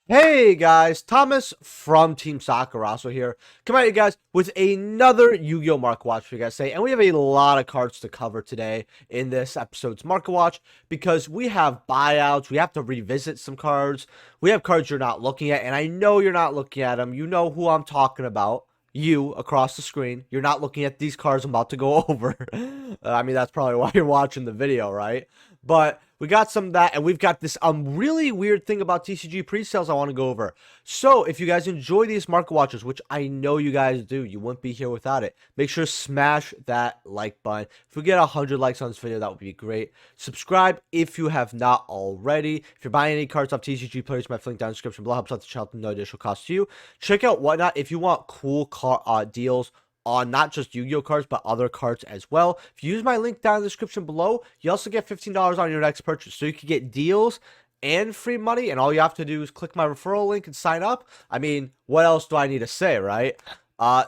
Hey guys, Thomas from Team Sakurazo here. Come at you guys with another Yu-Gi-Oh! Market Watch for you guys say, and we have a lot of cards to cover today in this episode's Market Watch because we have buyouts, we have to revisit some cards, we have cards you're not looking at, and I know you're not looking at them. You know who I'm talking about. You across the screen. You're not looking at these cards I'm about to go over. I mean, that's probably why you're watching the video, right? But we got some of that, and we've got this really weird thing about TCG pre-sales I want to go over. So if you guys enjoy these market watches, which I know you guys do, you wouldn't be here without it, make sure to smash that like button. If we get 100 likes on this video, that would be great. Subscribe if you have not already. If you're buying any cards off TCG players, my link down in the description below helps out the channel, no additional cost to you. Check out Whatnot if you want cool deals on not just Yu-Gi-Oh cards, but other cards as well. If you use my link down in the description below, you also get $15 on your next purchase. So you can get deals and free money, and all you have to do is click my referral link and sign up. I mean, what else do I need to say, right?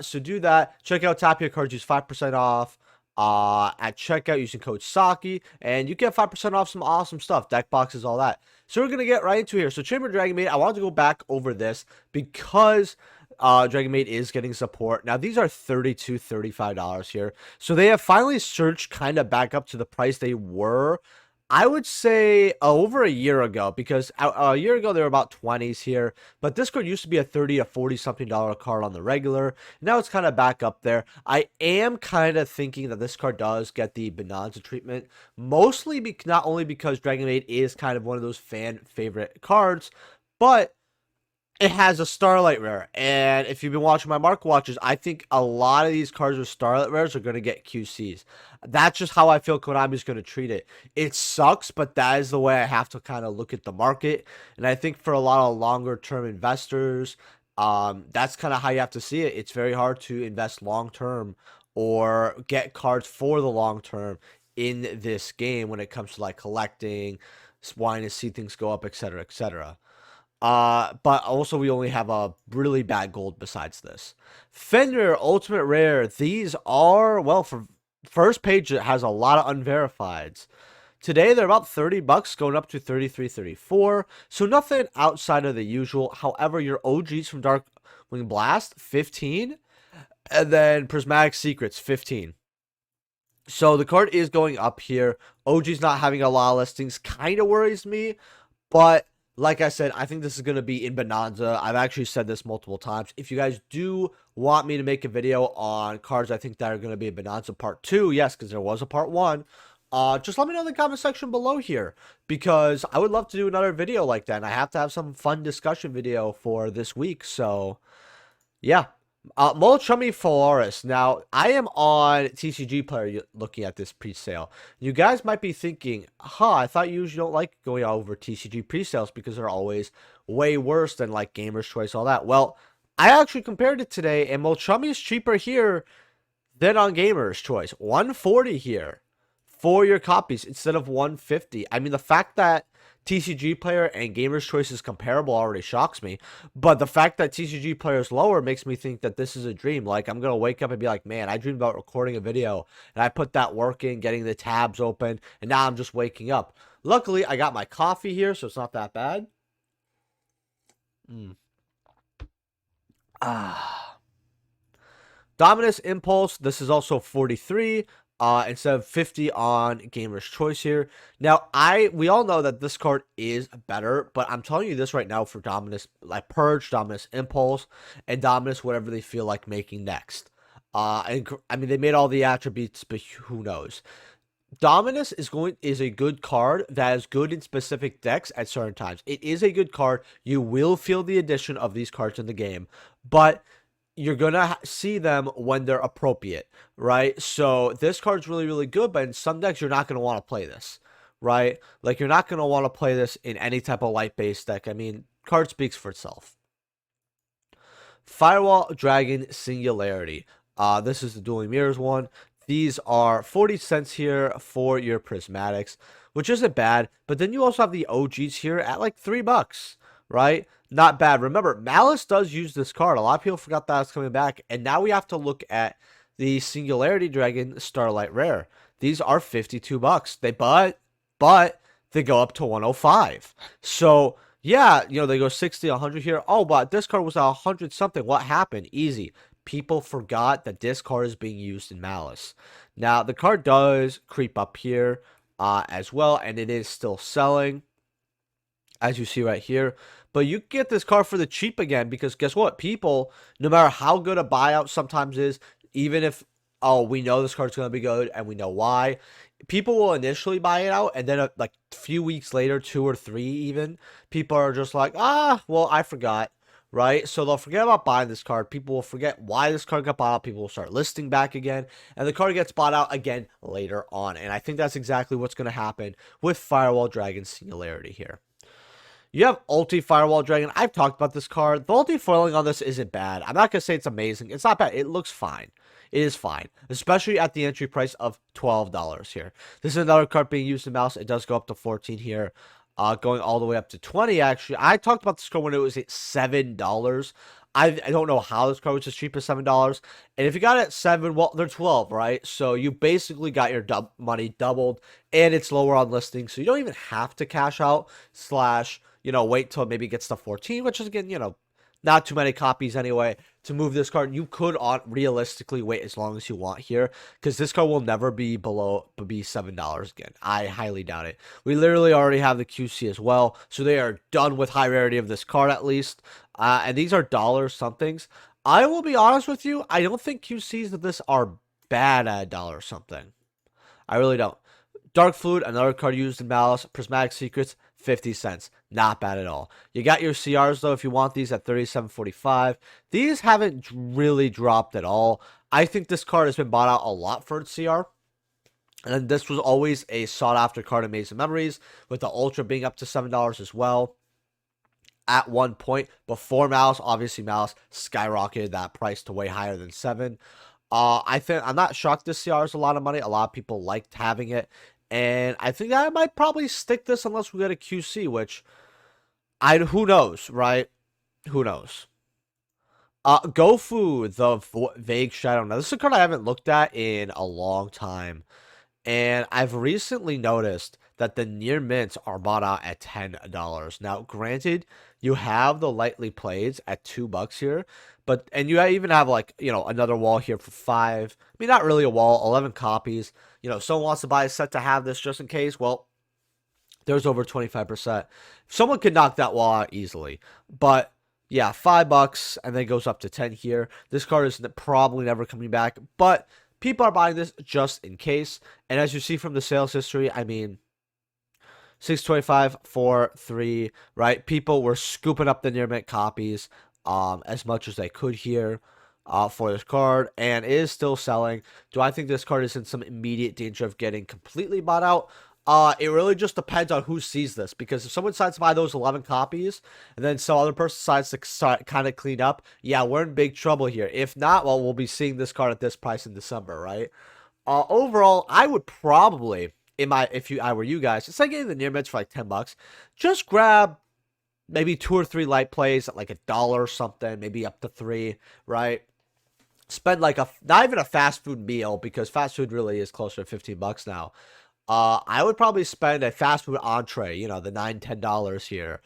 So do that. Check out Tapia cards, use 5% off at checkout using code SAKI, and you get 5% off some awesome stuff, deck boxes, all that. So we're going to get right into here. So Chamber dragonmaid, I wanted to go back over this because dragonmaid is getting support. Now, these are $32, $35 here. So they have finally surged kind of back up to the price they were, I would say, over a year ago, because a year ago they were about 20s here, but this card used to be a 30 to 40 something dollar card on the regular. Now it's kind of back up there. I am kind of thinking that this card does get the Bonanza treatment, mostly not only because dragonmaid is kind of one of those fan favorite cards, but it has a starlight rare, and if you've been watching my market watches, I think a lot of these cards with starlight rares are going to get QCs. That's just how I feel Konami's going to treat it. It sucks, but that is the way I have to kind of look at the market, and I think for a lot of longer term investors, that's kind of how you have to see it. It's very hard to invest long term or get cards for the long term in this game when it comes to like collecting, wanting to see things go up, etc., etc. But also we only have a really bad gold besides this. Fender Ultimate Rare. These are, well, for first page it has a lot of unverifieds. Today they're about 30 bucks, going up to 33, 34. So nothing outside of the usual. However, your OGs from Darkwing Blast, 15. And then Prismatic Secrets, 15. So the card is going up here. OG's not having a lot of listings kind of worries me, but like I said, I think this is going to be in Bonanza. I've actually said this multiple times. If you guys do want me to make a video on cards I think that are going to be in Bonanza Part 2, yes, because there was a Part 1, just let me know in the comment section below here, because I would love to do another video like that, and I have to have some fun discussion video for this week, so yeah. Molchummy Flores. Now, I am on TCG Player looking at this pre-sale. You guys might be thinking, I thought you usually don't like going over TCG pre-sales because they're always way worse than like Gamer's Choice, all that. Well, I actually compared it today, and Molchummy is cheaper here than on Gamer's Choice. 140 here for your copies instead of 150. I mean, the fact that TCG Player and Gamer's Choice is comparable already shocks me, but the fact that TCG Player is lower makes me think that this is a dream. Like, I'm gonna wake up and be like, man, I dreamed about recording a video, and I put that work in, getting the tabs open, and now I'm just waking up. Luckily, I got my coffee here, so it's not that bad. Dominus Impulse, this is also 43. Instead of 50 on Gamer's Choice here. Now, we all know that this card is better, but I'm telling you this right now for Dominus, like Purge, Dominus Impulse, and Dominus whatever they feel like making next. And I mean, they made all the attributes, but who knows? Dominus is a good card that is good in specific decks at certain times. It is a good card. You will feel the addition of these cards in the game, but you're gonna see them when they're appropriate, right? So this card's really, really good, but in some decks you're not gonna want to play this, right? Like, you're not gonna want to play this in any type of light-based deck. I mean, card speaks for itself. Firewall Dragon Singularity. This is the Dueling Mirrors one. These are 40 cents here for your prismatics, which isn't bad, but then you also have the OGs here at like $3, right? Not bad. Remember, Malice does use this card. A lot of people forgot that it's coming back. And now we have to look at the Singularity Dragon Starlight Rare. These are $52. But they go up to 105. So Yeah, they go 60, 100 here. Oh, but this card was 100 something. What happened? Easy. People forgot that this card is being used in Malice. Now, the card does creep up here as well, and it is still selling, as you see right here. But you get this card for the cheap again, because guess what? People, no matter how good a buyout sometimes is, even if, oh, we know this card's going to be good and we know why, people will initially buy it out, and then like a few weeks later, 2 or 3 even, people are just like, well, I forgot, right? So they'll forget about buying this card. People will forget why this card got bought out. People will start listing back again, and the card gets bought out again later on. And I think that's exactly what's going to happen with Firewall Dragon Singularity here. You have Ulti Firewall Dragon. I've talked about this card. The ulti foiling on this isn't bad. I'm not going to say it's amazing. It's not bad. It looks fine. It is fine, especially at the entry price of $12 here. This is another card being used in Mouse. It does go up to 14 here, going all the way up to 20, actually. I talked about this card when it was at $7. I don't know how this card was as cheap as $7. And if you got it at 7, well, they're 12, right? So you basically got your money doubled, and it's lower on listing. So you don't even have to cash out / wait till maybe it gets to 14, which is, again, not too many copies anyway to move this card. You could realistically wait as long as you want here, because this card will never be $7 again. I highly doubt it. We literally already have the QC as well, so they are done with high rarity of this card at least. And these are dollar somethings. I will be honest with you, I don't think QCs of this are bad at $1 something. I really don't. Dark Fluid, another card used in Malice. Prismatic Secrets, 50 cents. Not bad at all. You got your CRs, though, if you want these, at 37.45. These haven't really dropped at all. I think this card has been bought out a lot for its CR. And this was always a sought-after card in Maze of Memories, with the Ultra being up to $7 as well. At one point, before Malice, obviously Malice skyrocketed that price to way higher than 7. I'm not shocked this CR is a lot of money. A lot of people liked having it. And I think I might probably stick this unless we get a QC, which who knows, right? Who knows? Gofu, the Vague Shadow. Now, this is a card I haven't looked at in a long time. And I've recently noticed that the near mints are bought out at $10. Now, granted, you have the lightly plays at $2 here, and you even have another wall here for 5. I mean, not really a wall, 11 copies. Someone wants to buy a set to have this just in case. Well, there's over 25%. Someone could knock that wall out easily. But yeah, $5, and then it goes up to 10 here. This card is probably never coming back, but people are buying this just in case. And as you see from the sales history, I mean, 625, 4, 3, right? People were scooping up the near mint copies as much as they could here for this card, and it is still selling. Do I think this card is in some immediate danger of getting completely bought out? It really just depends on who sees this, because if someone decides to buy those 11 copies and then some other person decides to start kind of clean up, yeah, we're in big trouble here. If not, well, we'll be seeing this card at this price in December, right? Overall, I would probably, if I were you guys, instead of getting the near mints for like $10, just grab maybe 2 or 3 light plays at like $1 or something, maybe up to 3, right? Spend like not even a fast food meal, because fast food really is closer to $15 now. I would probably spend a fast food entree, the $9, $10 here,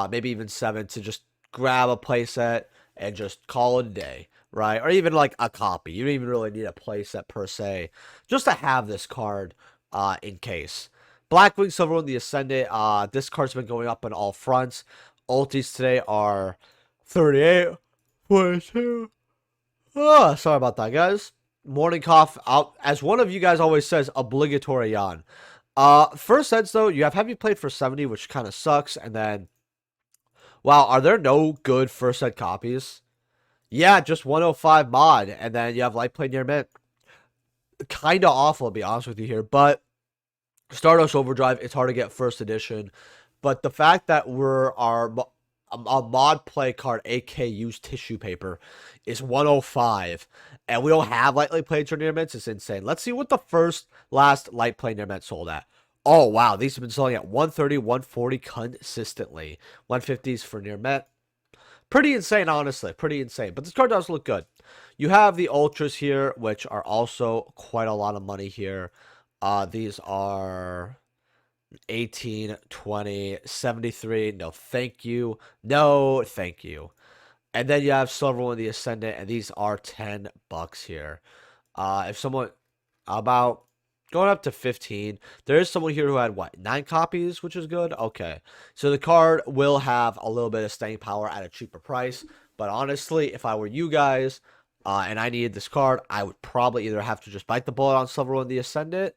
maybe even 7, to just grab a playset and just call it a day, right? Or even like a copy. You don't even really need a playset per se, just to have this card in case. Blackwing, silverwind, the Ascendant. This card's been going up on all fronts. Ultis today are 38, 42. Oh, sorry about that, guys. Morning cough out. As one of you guys always says, obligatory yawn. First sets, though, you have heavy played for 70, which kind of sucks. And then, wow, are there no good first set copies? Yeah, just 105 mod. And then you have light play near mint. Kind of awful, to be honest with you here. But Stardust Overdrive, it's hard to get first edition. But the fact that a mod play card, aka used tissue paper, is 105, and we don't have lightly played near mints, is insane. Let's see what the last light play near mint sold at. Oh wow, these have been selling at 130, 140 consistently. 150s for near mint. Pretty insane, honestly. Pretty insane. But this card does look good. You have the ultras here, which are also quite a lot of money here. These are 18, 20, 73. No, thank you. No, thank you. And then you have Silverwind the Ascendant, and these are $10 here. If someone about going up to 15, there is someone here who had what, 9 copies, which is good. Okay, so the card will have a little bit of staying power at a cheaper price. But honestly, if I were you guys, and I needed this card, I would probably either have to just bite the bullet on Silverwind the Ascendant,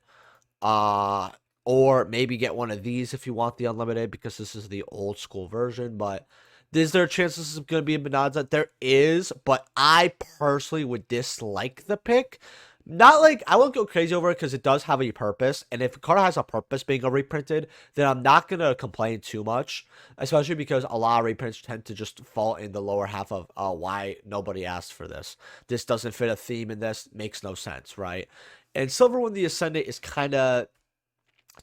uh, or maybe get one of these if you want the unlimited, because this is the old school version. But is there a chance this is going to be a Bonanza? There is, but I personally would dislike the pick. Not like, I won't go crazy over it because it does have a purpose. And if a card has a purpose being reprinted, then I'm not going to complain too much. Especially because a lot of reprints tend to just fall in the lower half of why nobody asked for this. This doesn't fit a theme in this. Makes no sense, right? And Silverwind the Ascendant is kind of,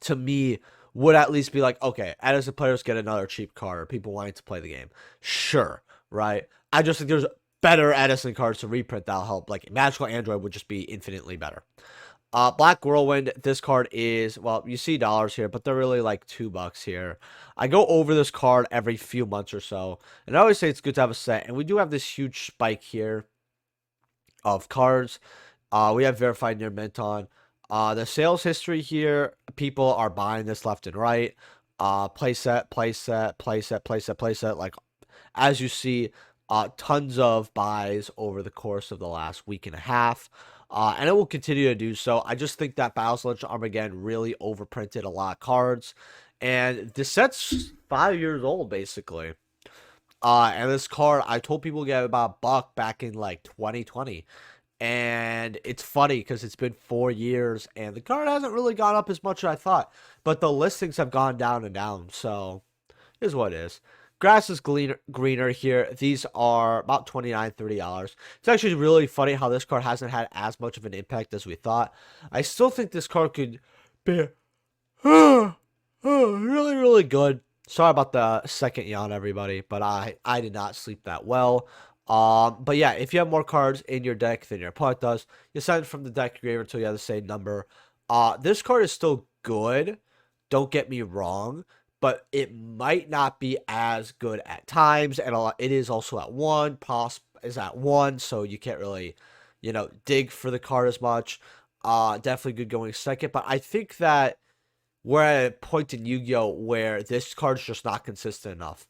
to me, would at least be like, okay, Edison players get another cheap card, or people wanting to play the game. Sure, right? I just think there's better Edison cards to reprint that'll help. Like, Magical Android would just be infinitely better. Black Whirlwind, this card is, well, you see dollars here, but they're really like $2 here. I go over this card every few months or so, and I always say it's good to have a set, and we do have this huge spike here of cards. We have verified near mint on. The sales history here, people are buying this left and right. Playset, playset, playset, playset, playset. Like, as you see, tons of buys over the course of the last week and a half. And it will continue to do so. I just think that Battle's Legend Armageddon really overprinted a lot of cards. And this set's 5 years old, basically. And this card, I told people to get about $1 back in like 2020. And it's funny because it's been 4 years and the card hasn't really gone up as much as I thought. But the listings have gone down and down. So, is what it is. Grass is greener here. These are about $29, $30. It's actually really funny how this card hasn't had as much of an impact as we thought. I still think this card could be really, really good. Sorry about the second yawn, everybody, but I did not sleep that well. But yeah, if you have more cards in your deck than your opponent does, you send it from the deck grave until you have the same number. This card is still good. Don't get me wrong, but it might not be as good at times, and it is also at 1. Pos is at 1, so you can't really, dig for the card as much. Definitely good going second, but I think that we're at a point in Yu-Gi-Oh! Where this card's just not consistent enough.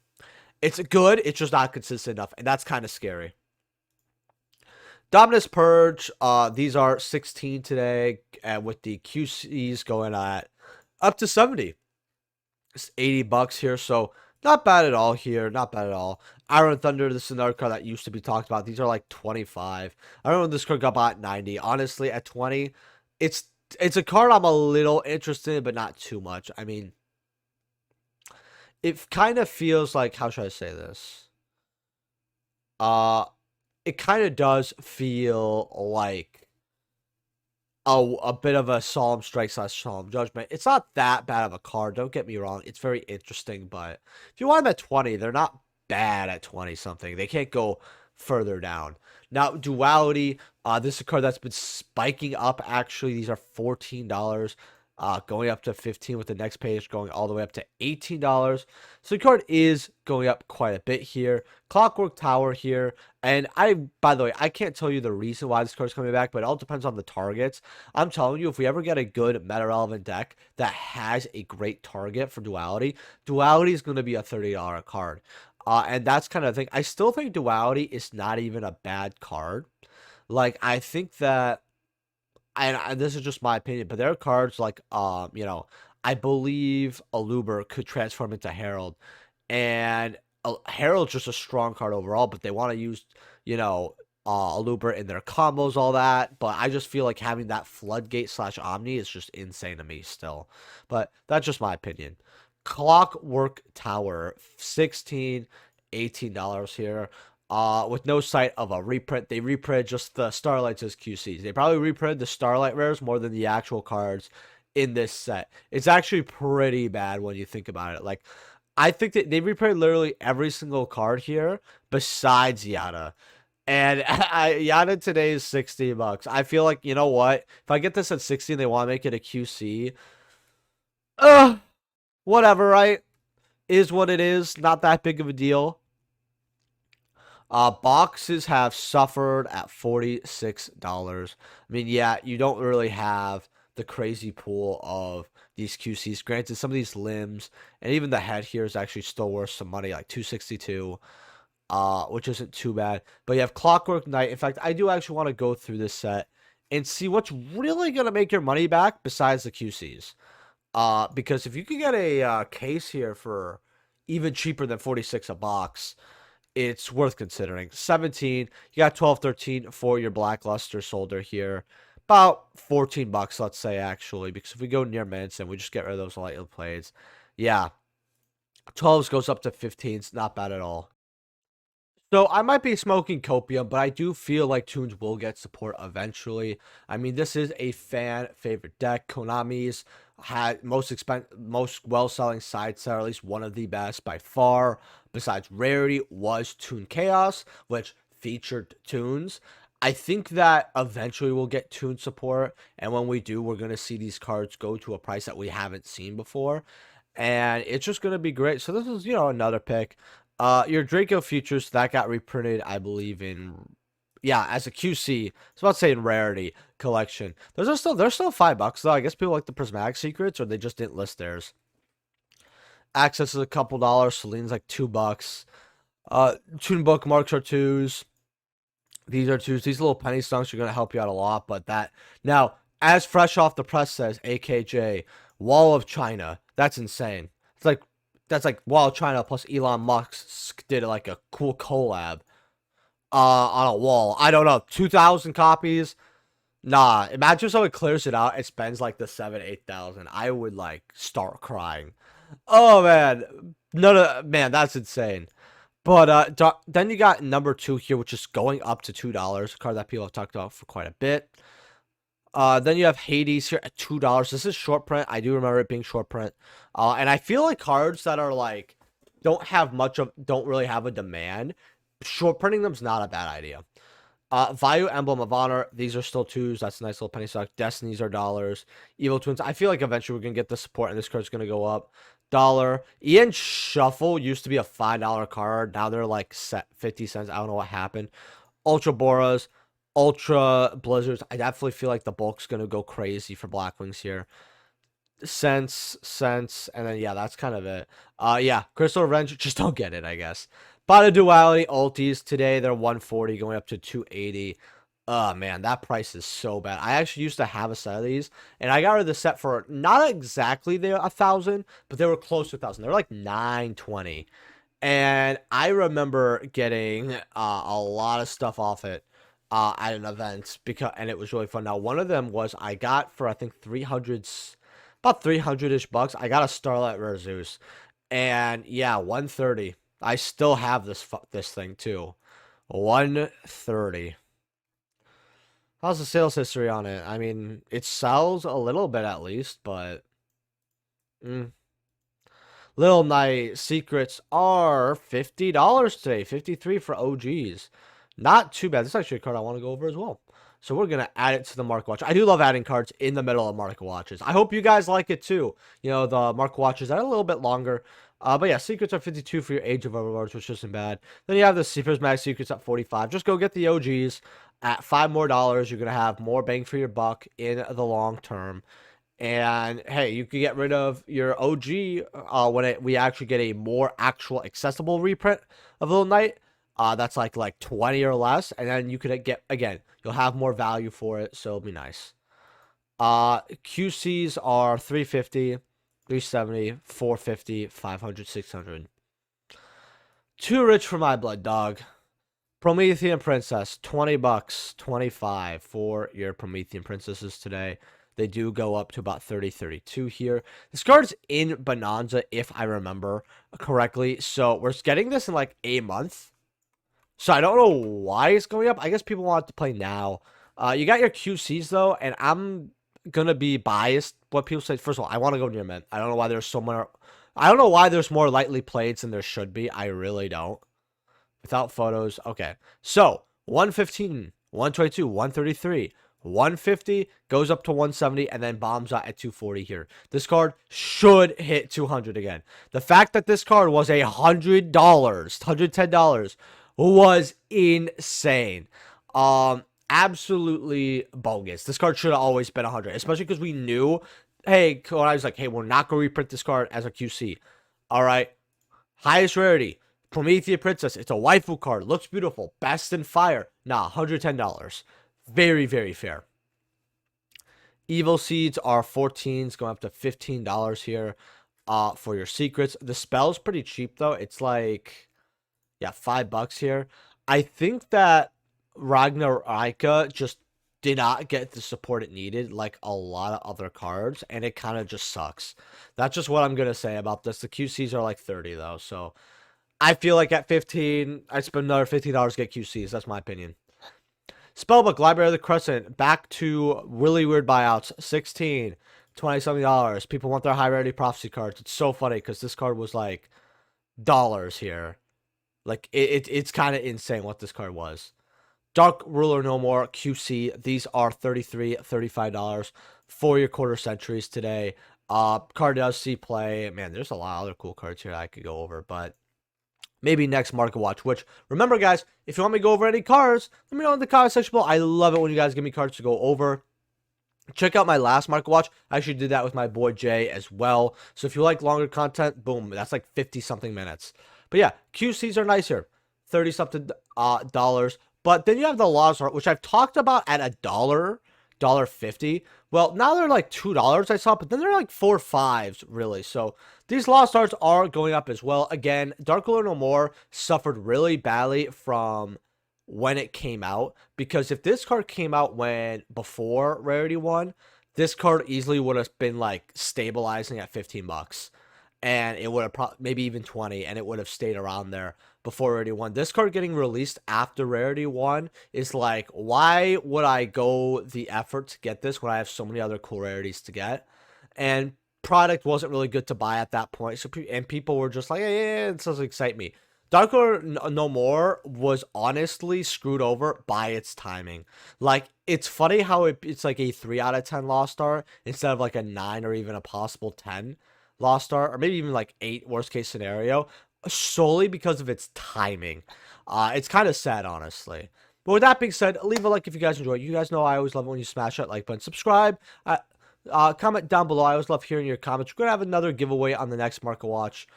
It's good, it's just not consistent enough, and that's kind of scary. Dominus Purge, these are 16 today, and with the QCs going at up to 70. It's $80 here, so not bad at all here, not bad at all. Iron Thunder, this is another card that used to be talked about. These are like 25. I don't know when this card got bought at 90. Honestly, at 20, it's a card I'm a little interested in, but not too much. I mean, it kind of feels like, how should I say this? It kind of does feel like a bit of a Solemn Strike / Solemn Judgment. It's not that bad of a card, don't get me wrong. It's very interesting, but if you want them at 20, they're not bad at 20 something. They can't go further down. Now, Duality, this is a card that's been spiking up, actually. These are $14. Going up to 15 with the next page, going all the way up to $18. So the card is going up quite a bit here. Clockwork Tower here. And by the way, I can't tell you the reason why this card's coming back, but it all depends on the targets. I'm telling you, if we ever get a good meta-relevant deck that has a great target for Duality, Duality is going to be a $30 card. And that's kind of the thing. I still think Duality is not even a bad card. Like, I think that, and this is just my opinion, but there are cards like, I believe Aluber could transform into Herald, and Herald's just a strong card overall, but they want to use, Aluber in their combos, all that, but I just feel like having that Floodgate / Omni is just insane to me still, but that's just my opinion. Clockwork Tower, 16, $18 here. With no sight of a reprint. They reprint just the Starlights as QCs. They probably reprint the Starlight rares more than the actual cards in this set. It's actually pretty bad when you think about it. Like, I think that they reprint literally every single card here besides Yada. And Yada today is $60. I feel like, you know what? If I get this at 60 and they want to make it a QC, whatever, right? Is what it is. Not that big of a deal. Boxes have suffered at $46. I mean, yeah, you don't really have the crazy pool of these QCs. Granted, some of these limbs and even the head here is actually still worth some money, like 262, which isn't too bad. But you have Clockwork Knight. In fact, I do actually want to go through this set and see what's really gonna make your money back besides the QCs. Because if you could get a case here for even cheaper than 46 a box, it's worth considering. 17, you got 12, 13 for your Blackluster soldier here. About 14 bucks, let's say, actually, because if we go near Manson, we just get rid of those light plates. Yeah, 12s goes up to 15s, not bad at all. So I might be smoking copium, but I do feel like Toons will get support eventually. I mean, this is a fan favorite deck. Konami's had most well-selling side set, or at least one of the best by far. Besides Rarity was Toon Chaos, which featured Toons. I think that eventually we'll get Toon support, and when we do, we're gonna see these cards go to a price that we haven't seen before, and it's just gonna be great. So this is, another pick. Your Draco Futures, that got reprinted, I believe, in, yeah, as a QC. I was about to say in Rarity collection. They're still $5 though. I guess people like the Prismatic Secrets, or they just didn't list theirs. Access is a couple dollars. Celine's like $2. Toon Bookmarks are 2s. These are 2s. These little penny stunks are going to help you out a lot. But that, now, as Fresh Off the Press says, AKJ, Wall of China. That's insane. That's like Wall of China plus Elon Musk did like a cool collab on a wall. I don't know, 2,000 copies. Nah, imagine if someone clears it out and spends like the 8,000. I would like start crying. Oh man, man, that's insane. But then you got number 2 here, which is going up to $2, a card that people have talked about for quite a bit. Then you have Hades here at $2. This is short print. I do remember it being short print. And I feel like cards that are like don't really have a demand, short printing them's not a bad idea. Value Emblem of Honor, these are still 2s. That's a nice little penny stock. Destinies are $. Evil Twins, I feel like eventually we're gonna get the support and this card's gonna go up. $. Ian Shuffle used to be a $5 card. Now they're like 50 cents. I don't know what happened. Ultra Boras, Ultra Blizzards. I definitely feel like the bulk's gonna go crazy for Blackwings here. Sense, and then yeah, that's kind of it. Yeah, Crystal Revenge, just don't get it, I guess. Bought Duality ultis today. They're 140 going up to 280. Oh man, that price is so bad. I actually used to have a set of these, and I got rid of the set for not exactly 1,000, but they were close to 1,000. They were like 920, and I remember getting a lot of stuff off it at an event and it was really fun. Now, one of them was I got for I think about 300-ish bucks. I got a Starlight Rare Zeus, and yeah, 130. I still have this thing too. 130. How's the sales history on it? I mean, it sells a little bit at least, but Little Night Secrets are $50 today. 53 for OGs. Not too bad. This is actually a card I want to go over as well. So we're going to add it to the Market Watch. I do love adding cards in the middle of Market Watches. I hope you guys like it too. The Market Watches are a little bit longer. But yeah, Secrets are 52 for your Age of Overlords, which isn't bad. Then you have the Prismatic Secrets at 45. Just go get the OGs at $5 more. You're going to have more bang for your buck in the long term. And hey, you can get rid of your OG when we actually get a more actual accessible reprint of Little Knight. That's like 20 or less, and then you could get, again, you'll have more value for it, so it'll be nice. QCs are 350, 370, 450, 500, 600. Too rich for my blood, dog. Promethean Princess, 20 bucks, 25 for your Promethean Princesses today. They do go up to about 30, 32 here. This card's in Bonanza, if I remember correctly, so we're getting this in like a month. So I don't know why it's going up. I guess people want to play now. You got your QCs though, and I'm gonna be biased. What people say. First of all, I want to go near mint. I don't know why there's so much. I don't know why there's more lightly played than there should be. I really don't. Without photos, okay. So 115, 122, 133, 150, goes up to 170, and then bombs out at 240 here. This card should hit 200 again. The fact that this card was $100, $110 was insane. Absolutely bogus. This card should have always been 100, especially because we knew, hey, when I was like, hey, we're not going to reprint this card as a QC. All right. Highest rarity, Promethea Princess. It's a waifu card. Looks beautiful. Best in Fire. Nah, $110. Very, very fair. Evil Seeds are 14s, going up to $15 here for your secrets. The spell's pretty cheap, though. It's like, yeah, $5 here. I think that Ragnarika just did not get the support it needed like a lot of other cards, and it kind of just sucks. That's just what I'm going to say about this. The QCs are like 30, though, so I feel like at 15, I'd spend another $15 to get QCs. That's my opinion. Spellbook, Library of the Crescent, back to really weird buyouts, 16, $20-something. People want their high rarity prophecy cards. It's so funny because this card was like dollars here. Like, it's kind of insane what this card was. Dark Ruler No More, QC. These are $33, $35 for your quarter centuries today. Card does see play. Man, there's a lot of other cool cards here I could go over, but maybe next market watch. Which, remember guys, if you want me to go over any cards, let me know in the comment section below. I love it when you guys give me cards to go over. Check out my last market watch. I actually did that with my boy Jay as well. So if you like longer content, boom, that's like 50-something minutes. But yeah, QCs are nice here, 30-something dollars. But then you have the Lost Art, which I've talked about at $1.50. Well, now they're like $2 I saw, but then they're like 4 5s, really. So these Lost Arts are going up as well. Again, Dark Ruler No More suffered really badly from when it came out, because if this card came out before Rarity 1, this card easily would have been like stabilizing at $15. And it would have maybe even 20, and it would have stayed around there before Rarity 1. This card getting released after Rarity 1 is like, why would I go the effort to get this when I have so many other cool rarities to get? And product wasn't really good to buy at that point, so and people were just like, yeah, it doesn't excite me. Dark Ruler No More was honestly screwed over by its timing. Like, it's funny how it's like a 3 out of 10 Lost Art instead of like a 9 or even a possible 10 Lost Art, or maybe even like 8 worst case scenario, solely because of its timing. It's kind of sad, honestly. But with that being said, leave a like if you guys enjoy it. You guys know I always love it when you smash that like button. Subscribe. Comment down below. I always love hearing your comments. We're gonna have another giveaway on the next Market Watch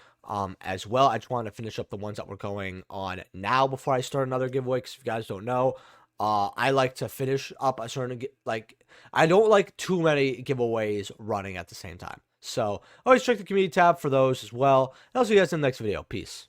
as well. I just wanted to finish up the ones that we're going on now before I start another giveaway, because if you guys don't know, I like to finish up a certain, like, I don't like too many giveaways running at the same time. So always check the community tab for those as well. And I'll see you guys in the next video. Peace.